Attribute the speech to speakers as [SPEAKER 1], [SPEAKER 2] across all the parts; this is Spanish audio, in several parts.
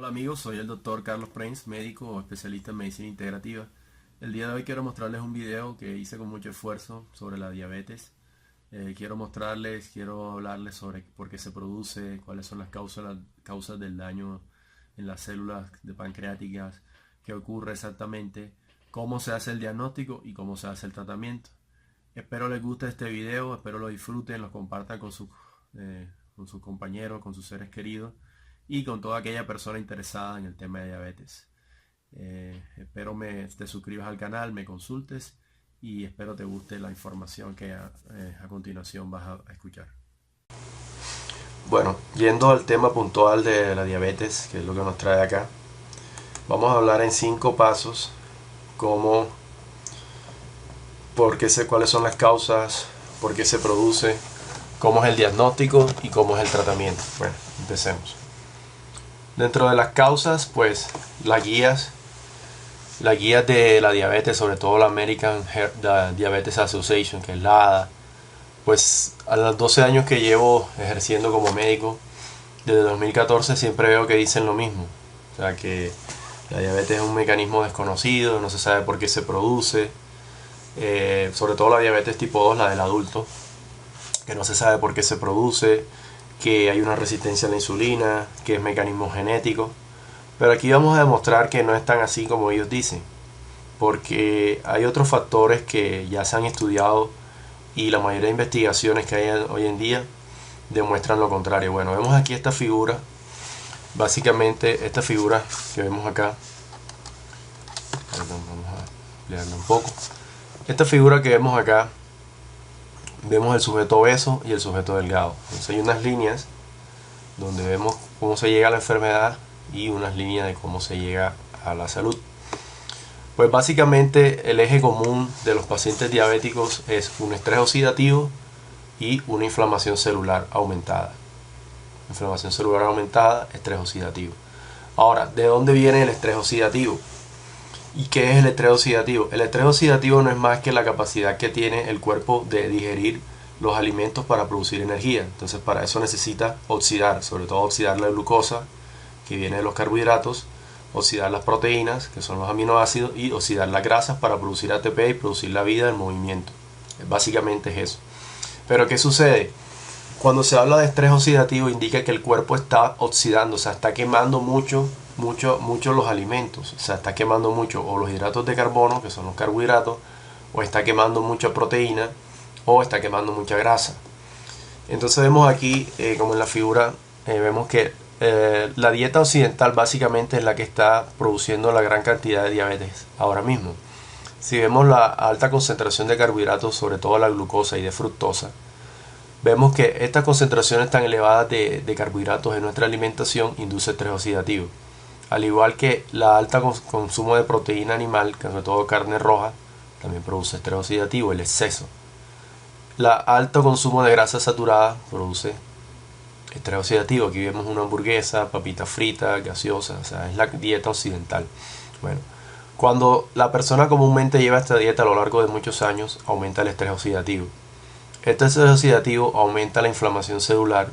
[SPEAKER 1] Hola amigos, soy el doctor Carlos Prince, médico o especialista en medicina integrativa. El día de hoy quiero mostrarles un video que hice con mucho esfuerzo sobre la diabetes. Quiero hablarles sobre por qué se produce, cuáles son las causas del daño en las células de pancreáticas, qué ocurre exactamente, cómo se hace el diagnóstico y cómo se hace el tratamiento. Espero les guste este video, espero lo disfruten, lo compartan con sus compañeros, con sus seres queridos y con toda aquella persona interesada en el tema de diabetes. Espero te suscribas al canal, me consultes y espero te guste la información que a continuación vas a escuchar.
[SPEAKER 2] Bueno, yendo al tema puntual de la diabetes, que es lo que nos trae acá, vamos a hablar en 5 pasos cómo, cuáles son las causas, por qué se produce, cómo es el diagnóstico y cómo es el tratamiento. Bueno, empecemos. Dentro de las causas, pues las guías de la diabetes, sobre todo la American Diabetes Association, que es la ADA, pues a los 12 años que llevo ejerciendo como médico, desde 2014 siempre veo que dicen lo mismo. O sea, que la diabetes es un mecanismo desconocido, no se sabe por qué se produce, sobre todo la diabetes tipo 2, la del adulto, que no se sabe por qué se produce, que hay una resistencia a la insulina, que es mecanismo genético. Pero aquí vamos a demostrar que no es tan así como ellos dicen, porque hay otros factores que ya se han estudiado y la mayoría de investigaciones que hay hoy en día demuestran lo contrario. Bueno, vemos aquí esta figura, básicamente esta figura que vemos acá, perdón, vamos a ampliarla un poco. Esta figura que vemos acá, vemos el sujeto obeso y el sujeto delgado. Entonces hay unas líneas donde vemos cómo se llega a la enfermedad y unas líneas de cómo se llega a la salud. Pues básicamente el eje común de los pacientes diabéticos es un estrés oxidativo y una inflamación celular aumentada. Inflamación celular aumentada, estrés oxidativo. Ahora, ¿de dónde viene el estrés oxidativo? ¿Y qué es el estrés oxidativo? El estrés oxidativo no es más que la capacidad que tiene el cuerpo de digerir los alimentos para producir energía. Entonces para eso necesita oxidar, sobre todo oxidar la glucosa, que viene de los carbohidratos, oxidar las proteínas, que son los aminoácidos, y oxidar las grasas para producir ATP y producir la vida en movimiento. Básicamente es eso. Pero ¿qué sucede? Cuando se habla de estrés oxidativo indica que el cuerpo está oxidando, o sea, está quemando mucho los alimentos, o sea, está quemando mucho o los hidratos de carbono, que son los carbohidratos, o está quemando mucha proteína, o está quemando mucha grasa. Entonces vemos aquí, como en la figura, vemos que la dieta occidental básicamente es la que está produciendo la gran cantidad de diabetes ahora mismo. Si vemos la alta concentración de carbohidratos, sobre todo la glucosa y de fructosa, vemos que estas concentraciones tan elevadas de carbohidratos en nuestra alimentación induce estrés oxidativo. Al igual que la alta consumo de proteína animal, que sobre todo carne roja, también produce estrés oxidativo, el exceso. La alto consumo de grasa saturada produce estrés oxidativo. Aquí vemos una hamburguesa, papitas fritas, gaseosas, o sea, es la dieta occidental. Bueno, cuando la persona comúnmente lleva esta dieta a lo largo de muchos años, aumenta el estrés oxidativo. Este estrés oxidativo aumenta la inflamación celular,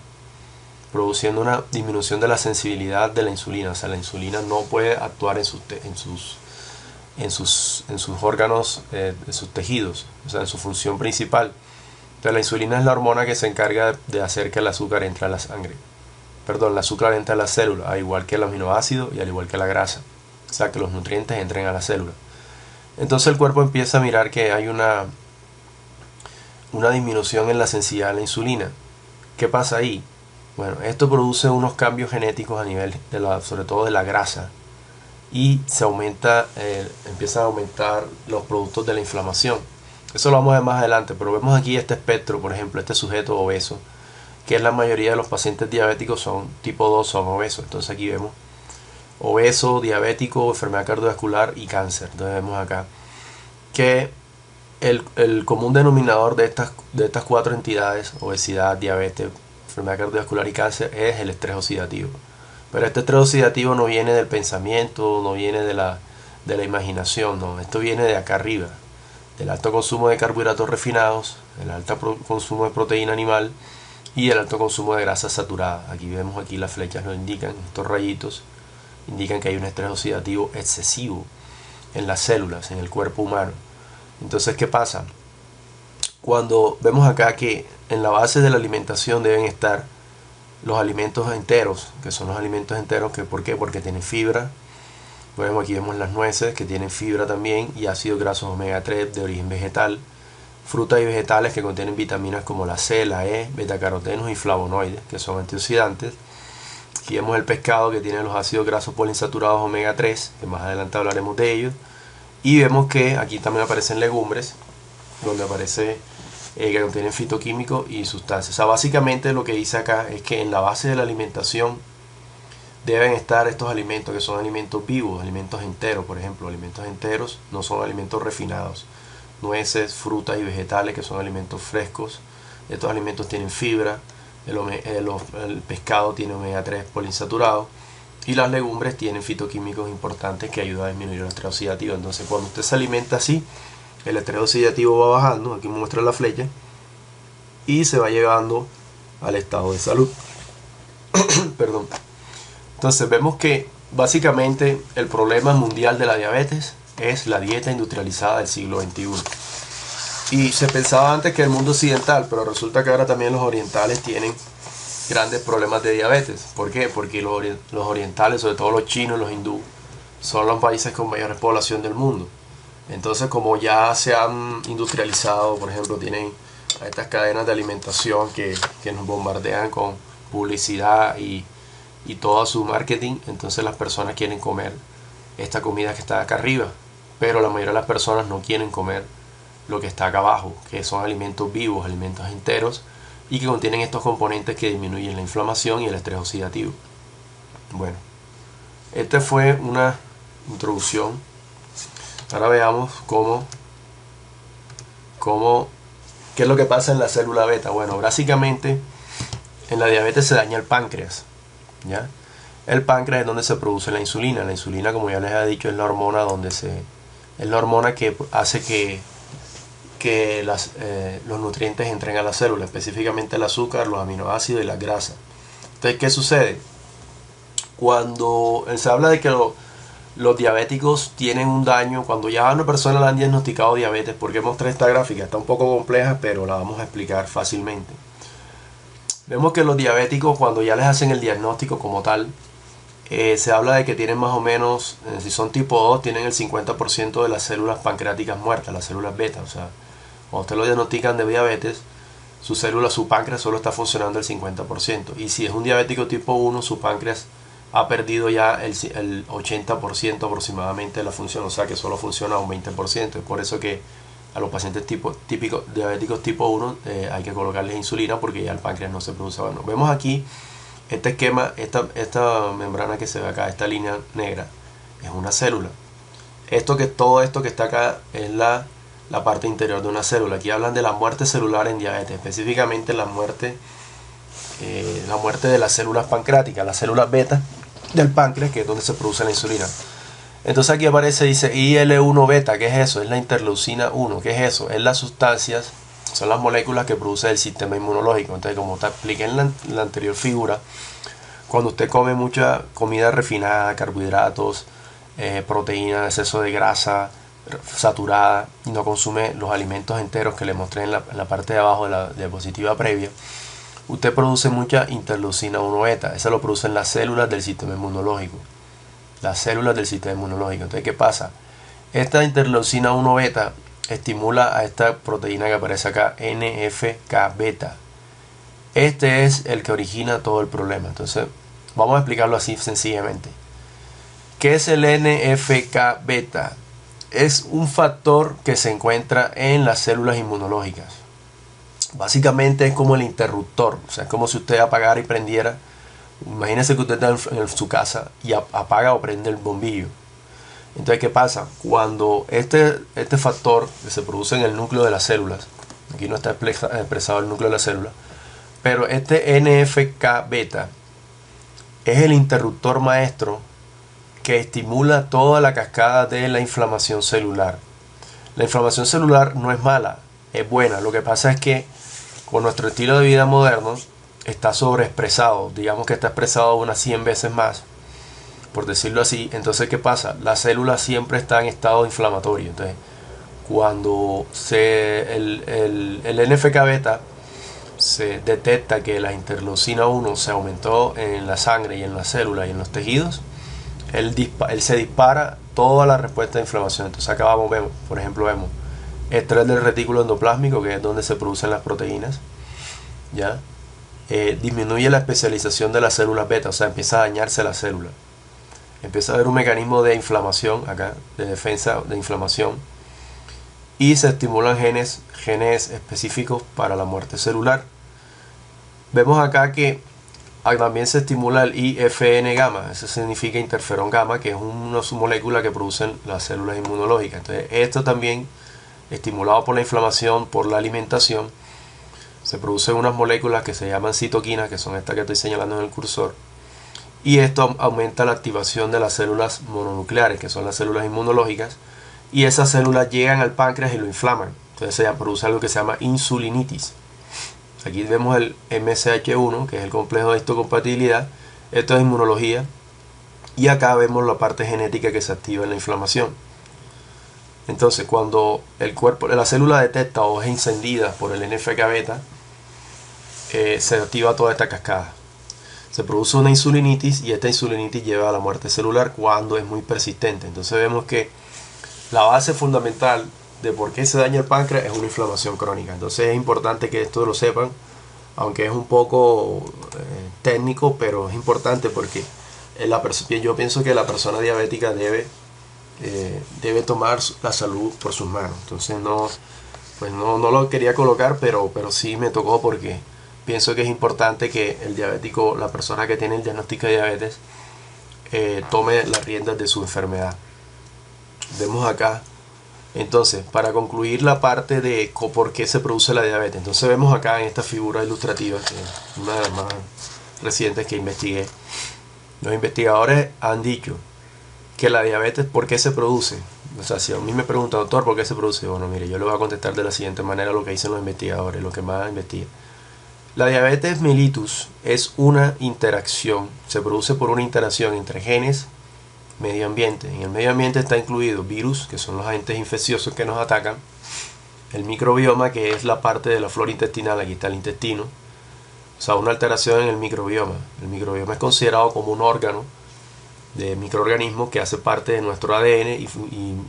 [SPEAKER 2] produciendo una disminución de la sensibilidad de la insulina. O sea, la insulina no puede actuar en sus órganos, en sus tejidos, o sea, en su función principal. Entonces la insulina es la hormona que se encarga de hacer que el azúcar entre a la sangre. Perdón, el azúcar entra a la célula, al igual que el aminoácido y al igual que la grasa. O sea, que los nutrientes entren a la célula. Entonces el cuerpo empieza a mirar que hay una disminución en la sensibilidad a la insulina. ¿Qué pasa ahí? Bueno, esto produce unos cambios genéticos a nivel sobre todo de la grasa, y empiezan a aumentar los productos de la inflamación. Eso lo vamos a ver más adelante, pero vemos aquí este espectro, por ejemplo, este sujeto obeso, que es la mayoría de los pacientes diabéticos son tipo 2, son obesos. Entonces aquí vemos obeso, diabético, enfermedad cardiovascular y cáncer. Entonces vemos acá que el común denominador de estas 4 entidades, obesidad, diabetes, enfermedad cardiovascular y cáncer, es el estrés oxidativo. Pero este estrés oxidativo no viene del pensamiento, no viene de la imaginación, no. Esto viene de acá arriba, del alto consumo de carbohidratos refinados, el alto consumo de proteína animal y el alto consumo de grasa saturada. Aquí vemos, aquí las flechas lo indican, estos rayitos indican que hay un estrés oxidativo excesivo en las células, en el cuerpo humano. Entonces, ¿qué pasa? Cuando vemos acá que en la base de la alimentación deben estar los alimentos enteros, que son los alimentos enteros, que ¿por qué? Porque tienen fibra. Bueno, aquí vemos las nueces que tienen fibra también y ácidos grasos omega 3 de origen vegetal. Frutas y vegetales que contienen vitaminas como la C, la E, betacarotenos y flavonoides, que son antioxidantes. Aquí vemos el pescado que tiene los ácidos grasos poliinsaturados omega 3, que más adelante hablaremos de ellos. Y vemos que aquí también aparecen legumbres, donde aparece que contienen fitoquímicos y sustancias. O sea, básicamente lo que dice acá es que en la base de la alimentación deben estar estos alimentos que son alimentos vivos, alimentos enteros, por ejemplo. Alimentos enteros no son alimentos refinados. Nueces, frutas y vegetales que son alimentos frescos. Estos alimentos tienen fibra. El pescado tiene omega 3 poliinsaturado. Y las legumbres tienen fitoquímicos importantes que ayudan a disminuir el estrés oxidativo. Entonces, cuando usted se alimenta así, el estrés oxidativo va bajando, aquí muestra la flecha, y se va llegando al estado de salud. Perdón. Entonces vemos que básicamente el problema mundial de la diabetes es la dieta industrializada del siglo XXI. Y se pensaba antes que el mundo occidental, pero resulta que ahora también los orientales tienen grandes problemas de diabetes. ¿Por qué? Porque los orientales, sobre todo los chinos, los hindú, son los países con mayor población del mundo. Entonces, como ya se han industrializado, por ejemplo, tienen estas cadenas de alimentación que nos bombardean con publicidad y todo su marketing, entonces las personas quieren comer esta comida que está acá arriba, pero la mayoría de las personas no quieren comer lo que está acá abajo, que son alimentos vivos, alimentos enteros, y que contienen estos componentes que disminuyen la inflamación y el estrés oxidativo. Bueno, esta fue una introducción. Ahora veamos qué es lo que pasa en la célula beta. Bueno, básicamente en la diabetes se daña el páncreas, ¿ya? El páncreas es donde se produce la insulina. La insulina, como ya les he dicho, es la hormona es la hormona que hace que los nutrientes entren a la célula, específicamente el azúcar, los aminoácidos y las grasas. Entonces, ¿qué sucede? Cuando se habla de que los diabéticos tienen un daño, cuando ya a una persona le han diagnosticado diabetes, porque mostré esta gráfica, está un poco compleja, pero la vamos a explicar fácilmente. Vemos que los diabéticos, cuando ya les hacen el diagnóstico como tal, se habla de que tienen más o menos, si son tipo 2, tienen el 50% de las células pancreáticas muertas, las células beta. O sea, cuando usted lo diagnostican de diabetes, su páncreas solo está funcionando el 50%. Y si es un diabético tipo 1, su páncreas ha perdido ya el 80% aproximadamente de la función, o sea que solo funciona un 20%. Es por eso que a los pacientes diabéticos tipo 1 hay que colocarles insulina, porque ya el páncreas no se produce. Bueno, vemos aquí este esquema, esta membrana que se ve acá, esta línea negra, es una célula. Todo esto que está acá es la parte interior de una célula. Aquí hablan de la muerte celular en diabetes, específicamente la muerte de las células pancreáticas, las células beta del páncreas, que es donde se produce la insulina. Entonces aquí aparece, dice IL-1 beta. ¿Qué es eso? Es la interleucina 1. ¿Qué es eso? Es las sustancias, son las moléculas que produce el sistema inmunológico. Entonces, como te expliqué en la anterior figura, cuando usted come mucha comida refinada, carbohidratos, proteínas, exceso de grasa saturada, y no consume los alimentos enteros que le mostré en la parte de abajo de la diapositiva previa, usted produce mucha interleucina 1 beta. Esa lo producen las células del sistema inmunológico. Las células del sistema inmunológico. Entonces, ¿qué pasa? Esta interleucina 1 beta estimula a esta proteína que aparece acá, NFK beta. Este es el que origina todo el problema. Entonces, vamos a explicarlo así sencillamente. ¿Qué es el NFK beta? Es un factor que se encuentra en las células inmunológicas. Básicamente es como el interruptor, o sea, es como si usted apagara y prendiera. Imagínese que usted está en su casa y apaga o prende el bombillo. Entonces, ¿qué pasa? Cuando este factor que se produce en el núcleo de las células, aquí no está expresado el núcleo de la célula, pero este NFK beta es el interruptor maestro que estimula toda la cascada de la inflamación celular. La inflamación celular no es mala, es buena. Lo que pasa es que con nuestro estilo de vida moderno está sobreexpresado, digamos que está expresado unas 100 veces más, por decirlo así. Entonces, ¿qué pasa? La célula siempre está en estado inflamatorio. Entonces, cuando el NFK beta se detecta que la interleucina 1 se aumentó en la sangre y en la célula y en los tejidos, él se dispara toda la respuesta de inflamación. Entonces acá vemos, por ejemplo, vemos estrés del retículo endoplásmico, que es donde se producen las proteínas, ¿ya? Disminuye la especialización de las células beta, o sea, empieza a dañarse la célula. Empieza a haber un mecanismo de inflamación acá, de defensa de inflamación, y se estimulan genes específicos para la muerte celular. Vemos acá que también se estimula el IFN gamma, eso significa interferón gamma, que es una molécula que producen las células inmunológicas. Entonces, esto también, estimulado por la inflamación, por la alimentación, se producen unas moléculas que se llaman citoquinas, que son estas que estoy señalando en el cursor, y esto aumenta la activación de las células mononucleares, que son las células inmunológicas, y esas células llegan al páncreas y lo inflaman. Entonces se produce algo que se llama insulinitis. Aquí vemos el MSH1, que es el complejo de histocompatibilidad. Esto es inmunología. Y acá vemos la parte genética que se activa en la inflamación. Entonces, cuando la célula detecta o es encendida por el NFK beta, se activa toda esta cascada. Se produce una insulinitis y esta insulinitis lleva a la muerte celular cuando es muy persistente. Entonces vemos que la base fundamental de por qué se daña el páncreas es una inflamación crónica. Entonces es importante que esto lo sepan, aunque es un poco técnico, pero es importante porque yo pienso que la persona diabética debe tomar la salud por sus manos. Entonces no lo quería colocar, pero sí me tocó porque pienso que es importante que el diabético, la persona que tiene el diagnóstico de diabetes, tome las riendas de su enfermedad. Vemos acá, entonces, para concluir la parte de por qué se produce la diabetes. Entonces vemos acá en esta figura ilustrativa, que es una de las más recientes que investigué. Los investigadores han dicho que la diabetes, ¿por qué se produce? O sea, si a mí me pregunta, doctor, ¿por qué se produce? Bueno, mire, yo le voy a contestar de la siguiente manera lo que dicen los investigadores, lo que más investigan. La diabetes mellitus es una interacción, se produce por una interacción entre genes, medio ambiente. En el medio ambiente está incluido virus, que son los agentes infecciosos que nos atacan, el microbioma, que es la parte de la flora intestinal, aquí está el intestino, o sea, una alteración en el microbioma. El microbioma es considerado como un órgano de microorganismos que hace parte de nuestro ADN y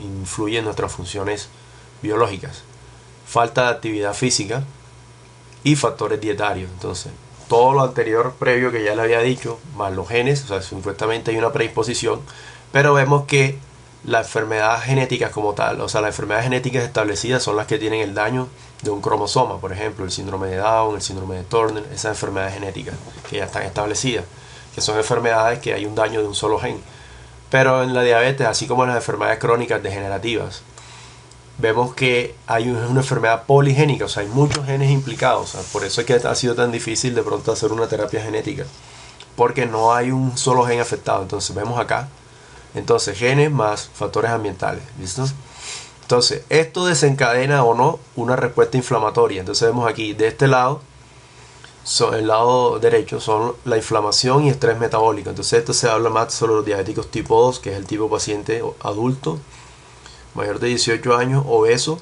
[SPEAKER 2] influye en nuestras funciones biológicas. Falta de actividad física y factores dietarios. Entonces, todo lo anterior previo que ya le había dicho, más los genes, o sea, supuestamente hay una predisposición, pero vemos que las enfermedades genéticas como tal, o sea, las enfermedades genéticas establecidas son las que tienen el daño de un cromosoma, por ejemplo, el síndrome de Down, el síndrome de Turner, esas enfermedades genéticas que ya están establecidas, que son enfermedades que hay un daño de un solo gen. Pero en la diabetes, así como en las enfermedades crónicas degenerativas, vemos que hay una enfermedad poligénica, o sea, hay muchos genes implicados. O sea, por eso es que ha sido tan difícil de pronto hacer una terapia genética, porque no hay un solo gen afectado. Entonces vemos acá, entonces genes más factores ambientales, ¿listo? Entonces, esto desencadena o no una respuesta inflamatoria. Entonces vemos aquí, de este lado, el lado derecho, son la inflamación y estrés metabólico. Entonces esto se habla más sobre los diabéticos tipo 2, que es el tipo paciente adulto, mayor de 18 años, obeso,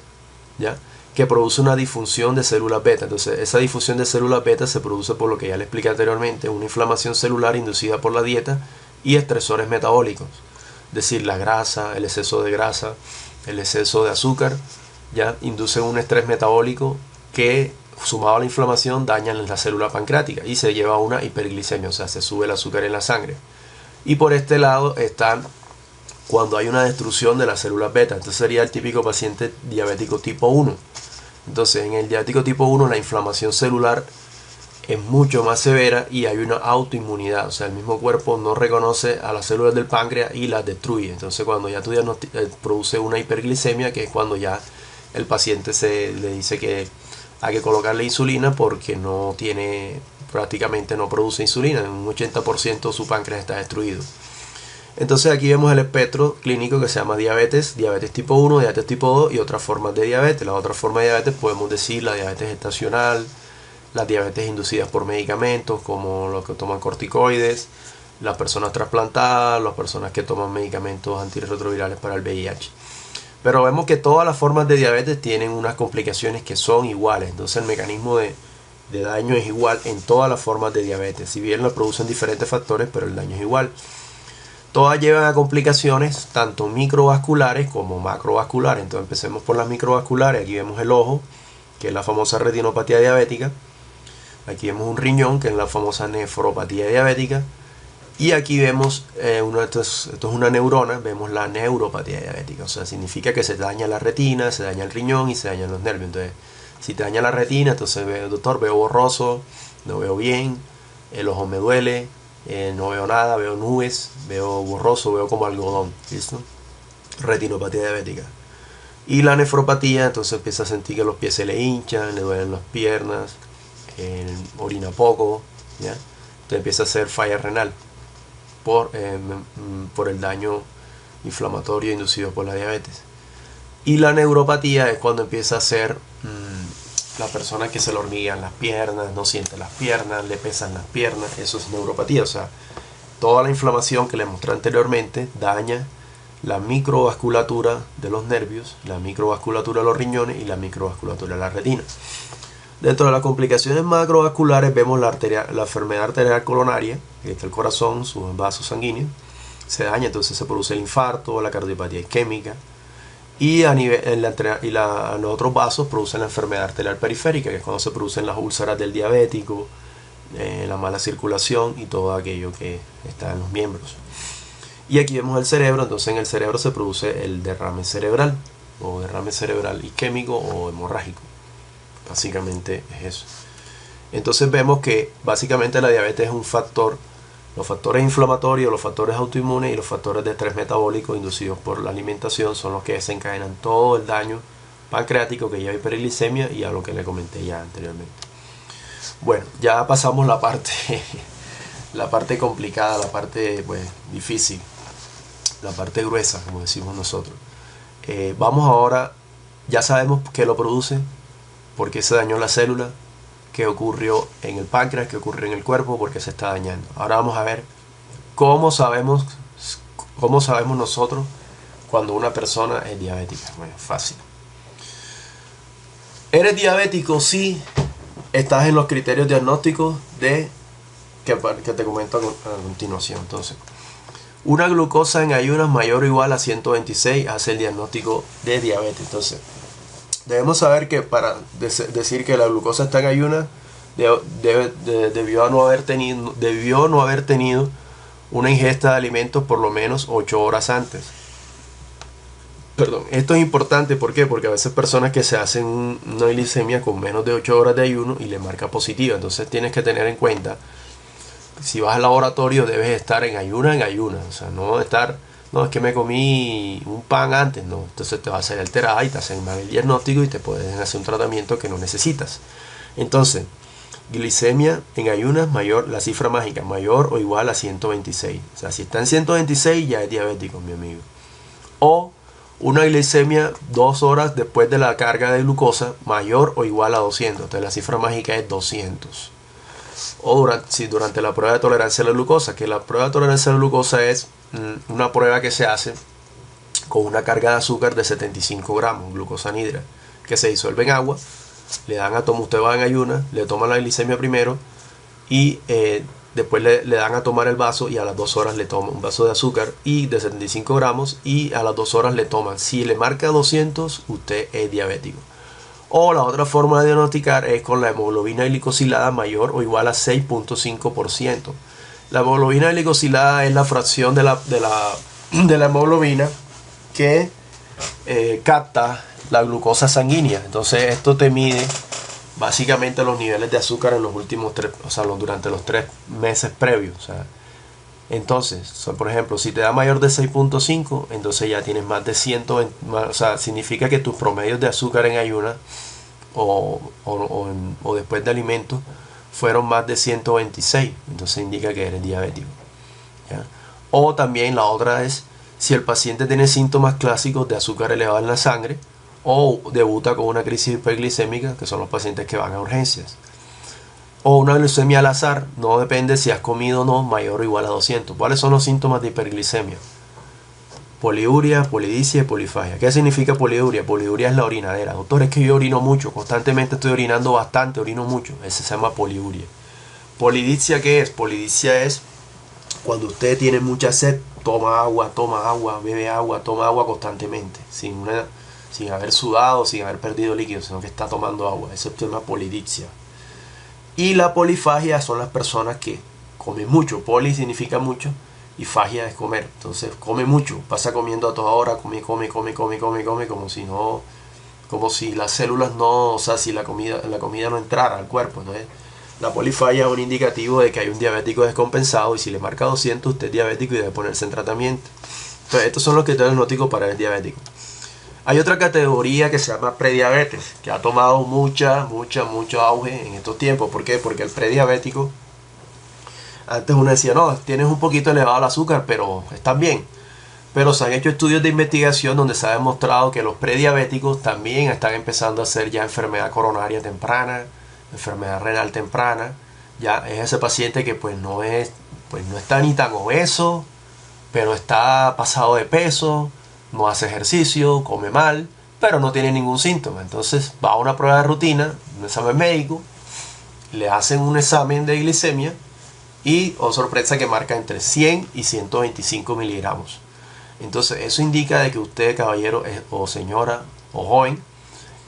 [SPEAKER 2] ¿ya? Que produce una disfunción de células beta. Entonces esa disfunción de células beta se produce por lo que ya le expliqué anteriormente, una inflamación celular inducida por la dieta y estresores metabólicos, es decir, la grasa, el exceso de grasa, el exceso de azúcar, ya inducen un estrés metabólico que, sumado a la inflamación, dañan la célula pancreática y se lleva a una hiperglicemia, o sea, se sube el azúcar en la sangre. Y por este lado están cuando hay una destrucción de las células beta. Entonces sería el típico paciente diabético tipo 1. Entonces en el diabético tipo 1 la inflamación celular es mucho más severa y hay una autoinmunidad, o sea, el mismo cuerpo no reconoce a las células del páncreas y las destruye. Entonces cuando ya tú produce una hiperglicemia, que es cuando ya el paciente le dice que hay que colocarle insulina porque prácticamente no produce insulina, en un 80% su páncreas está destruido. Entonces aquí vemos el espectro clínico que se llama diabetes, diabetes tipo 1, diabetes tipo 2 y otras formas de diabetes. Las otras formas de diabetes podemos decir la diabetes gestacional, las diabetes inducidas por medicamentos como los que toman corticoides, las personas trasplantadas, las personas que toman medicamentos antirretrovirales para el VIH. Pero vemos que todas las formas de diabetes tienen unas complicaciones que son iguales. Entonces el mecanismo de daño es igual en todas las formas de diabetes. Si bien lo producen diferentes factores, pero el daño es igual. Todas llevan a complicaciones tanto microvasculares como macrovasculares. Entonces empecemos por las microvasculares. Aquí vemos el ojo, que es la famosa retinopatía diabética. Aquí vemos un riñón, que es la famosa nefropatía diabética. Y aquí vemos, esto es una neurona, vemos la neuropatía diabética. O sea, significa que se daña la retina, se daña el riñón y se dañan los nervios. Entonces, si te daña la retina, entonces doctor, veo borroso, no veo bien, el ojo me duele, no veo nada, veo nubes, veo borroso, veo como algodón. ¿Listo? Retinopatía diabética. Y la nefropatía, entonces empieza a sentir que los pies se le hinchan, le duelen las piernas, orina poco, ¿ya? Entonces empieza a hacer falla renal por el daño inflamatorio inducido por la diabetes. Y la neuropatía es cuando empieza a ser la persona que se le hormiguean las piernas, no siente las piernas, le pesan las piernas. Eso es neuropatía. O sea, toda la inflamación que le mostré anteriormente daña la microvasculatura de los nervios, la microvasculatura de los riñones y la microvasculatura de la retina. Dentro de las complicaciones macrovasculares vemos la enfermedad arterial coronaria, que está el corazón, sus vasos sanguíneos, se daña, entonces se produce el infarto, la cardiopatía isquémica, y los otros vasos producen la enfermedad arterial periférica, que es cuando se producen las úlceras del diabético, la mala circulación y todo aquello que está en los miembros. Y aquí vemos el cerebro, entonces en el cerebro se produce el derrame cerebral, o derrame cerebral isquémico o hemorrágico. Básicamente es eso. Entonces vemos que básicamente la diabetes es un factor. Los factores inflamatorios, los factores autoinmunes y los factores de estrés metabólico inducidos por la alimentación son los que desencadenan todo el daño pancreático que lleva hiperglicemia y a lo que le comenté ya anteriormente. Bueno, ya pasamos la parte complicada, la parte pues difícil, la parte gruesa, como decimos nosotros. Vamos ahora, ya sabemos que lo produce, por qué se dañó la célula, qué ocurrió en el páncreas, qué ocurrió en el cuerpo, por qué se está dañando. Ahora vamos a ver cómo sabemos nosotros cuando una persona es diabética. Bueno, fácil. ¿Eres diabético? Sí, estás en los criterios diagnósticos que te comento a continuación. Entonces, una glucosa en ayunas mayor o igual a 126 hace el diagnóstico de diabetes. Entonces, debemos saber que para decir que la glucosa está en ayunas debió no haber tenido una ingesta de alimentos por lo menos 8 horas antes. Perdón, esto es importante, ¿por qué? Porque a veces personas que se hacen una glicemia con menos de 8 horas de ayuno y le marca positiva. Entonces tienes que tener en cuenta, si vas al laboratorio debes estar en ayunas. O sea, no estar... No, es que me comí un pan antes, no. Entonces te va a hacer alterada y te hacen mal el diagnóstico y te pueden hacer un tratamiento que no necesitas. Entonces, glicemia en ayunas mayor, la cifra mágica, mayor o igual a 126. O sea, si está en 126 ya es diabético, mi amigo. O una glicemia 2 horas después de la carga de glucosa mayor o igual a 200. Entonces la cifra mágica es 200. O durante la prueba de tolerancia a la glucosa, que la prueba de tolerancia a la glucosa es una prueba que se hace con una carga de azúcar de 75 gramos, glucosa anhidra, que se disuelve en agua, le dan a tomar, usted va en ayunas, le toman la glicemia primero y después le dan a tomar el vaso y a las 2 horas le toman un vaso de azúcar y de 75 gramos y a las 2 horas le toman. Si le marca 200, usted es diabético. O la otra forma de diagnosticar es con la hemoglobina glicosilada mayor o igual a 6.5%. La hemoglobina glicosilada es la fracción de la hemoglobina que capta la glucosa sanguínea. Entonces esto te mide básicamente los niveles de azúcar en los últimos durante los 3 meses previos. O sea, entonces, por ejemplo, si te da mayor de 6.5, entonces ya tienes más de 120, o sea, significa que tus promedios de azúcar en ayunas o después de alimentos fueron más de 126, entonces indica que eres diabético, ¿ya? O también la otra es si el paciente tiene síntomas clásicos de azúcar elevado en la sangre o debuta con una crisis hiperglicémica, que son los pacientes que van a urgencias. o una glucemia al azar, no depende si has comido o no, mayor o igual a 200. ¿Cuáles son los síntomas de hiperglicemia? Poliuria, polidipsia y polifagia. ¿Qué significa poliuria? Poliuria es la orinadera. Doctor, es que yo orino mucho, constantemente estoy orinando bastante, orino mucho. Ese se llama poliuria. Polidipsia, ¿qué es? Polidipsia es cuando usted tiene mucha sed, toma agua, bebe agua, toma agua constantemente, sin haber sudado, sin haber perdido líquido, sino que está tomando agua. Eso se llama polidipsia. Y la polifagia son las personas que comen mucho. Poli significa mucho y fagia es comer. Entonces come mucho, pasa comiendo a toda hora, come, como si las células no, o sea, si la comida no entrara al cuerpo. Entonces, la polifagia es un indicativo de que hay un diabético descompensado y si le marca 200, usted es diabético y debe ponerse en tratamiento. Entonces, estos son los criterios diagnósticos para el diabético. Hay otra categoría que se llama prediabetes, que ha tomado mucho auge en estos tiempos. ¿Por qué? Porque el prediabético, antes uno decía, no, tienes un poquito elevado el azúcar, pero estás bien. Pero se han hecho estudios de investigación donde se ha demostrado que los prediabéticos también están empezando a hacer ya enfermedad coronaria temprana, enfermedad renal temprana. Ya es ese paciente que pues no está ni tan obeso, pero está pasado de peso, no hace ejercicio, come mal, pero no tiene ningún síntoma. Entonces va a una prueba de rutina, un examen médico, le hacen un examen de glicemia y, oh sorpresa, que marca entre 100 y 125 miligramos. Entonces eso indica de que usted, caballero o señora o joven,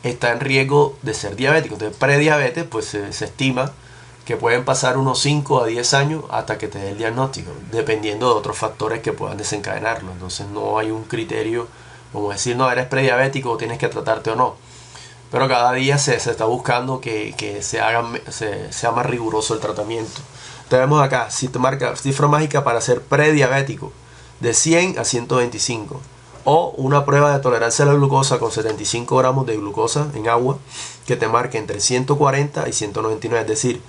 [SPEAKER 2] está en riesgo de ser diabético. Entonces prediabetes, pues se estima que pueden pasar unos 5 a 10 años hasta que te dé el diagnóstico, dependiendo de otros factores que puedan desencadenarlo. Entonces no hay un criterio como decir, no, eres prediabético o tienes que tratarte o no. Pero cada día se está buscando que sea más riguroso el tratamiento. Tenemos acá, cifra mágica para ser prediabético, de 100 a 125. O una prueba de tolerancia a la glucosa con 75 gramos de glucosa en agua, que te marque entre 140 y 199. Es decir,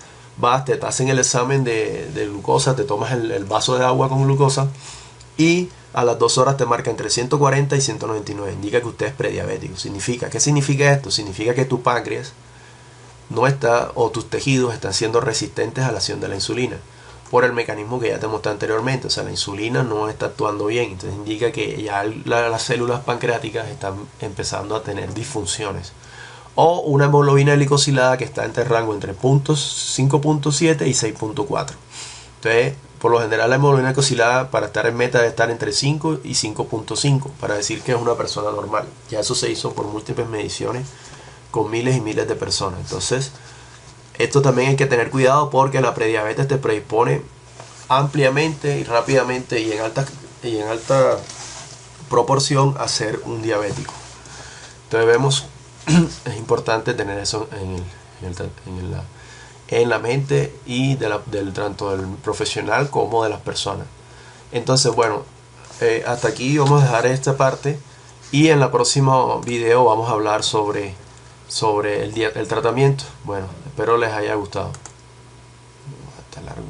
[SPEAKER 2] te hacen el examen de glucosa, te tomas el vaso de agua con glucosa y a las 2 horas te marca entre 140 y 199. Indica que usted es prediabético. ¿Qué significa esto? Significa que tu páncreas no está, o tus tejidos están siendo resistentes a la acción de la insulina por el mecanismo que ya te mostré anteriormente. O sea, la insulina no está actuando bien. Entonces indica que ya las células pancreáticas están empezando a tener disfunciones. O una hemoglobina glicosilada que está entre rango entre 5.7 y 6.4. Entonces, por lo general la hemoglobina glicosilada para estar en meta debe estar entre 5 y 5.5 para decir que es una persona normal. Ya eso se hizo por múltiples mediciones con miles y miles de personas. Entonces, esto también hay que tener cuidado porque la prediabetes te predispone ampliamente y rápidamente y en alta proporción a ser un diabético. Entonces vemos, es importante tener eso en la mente y tanto del profesional como de las personas. Entonces, bueno, hasta aquí vamos a dejar esta parte y en el próximo video vamos a hablar sobre el tratamiento. Bueno, espero les haya gustado. Está largo.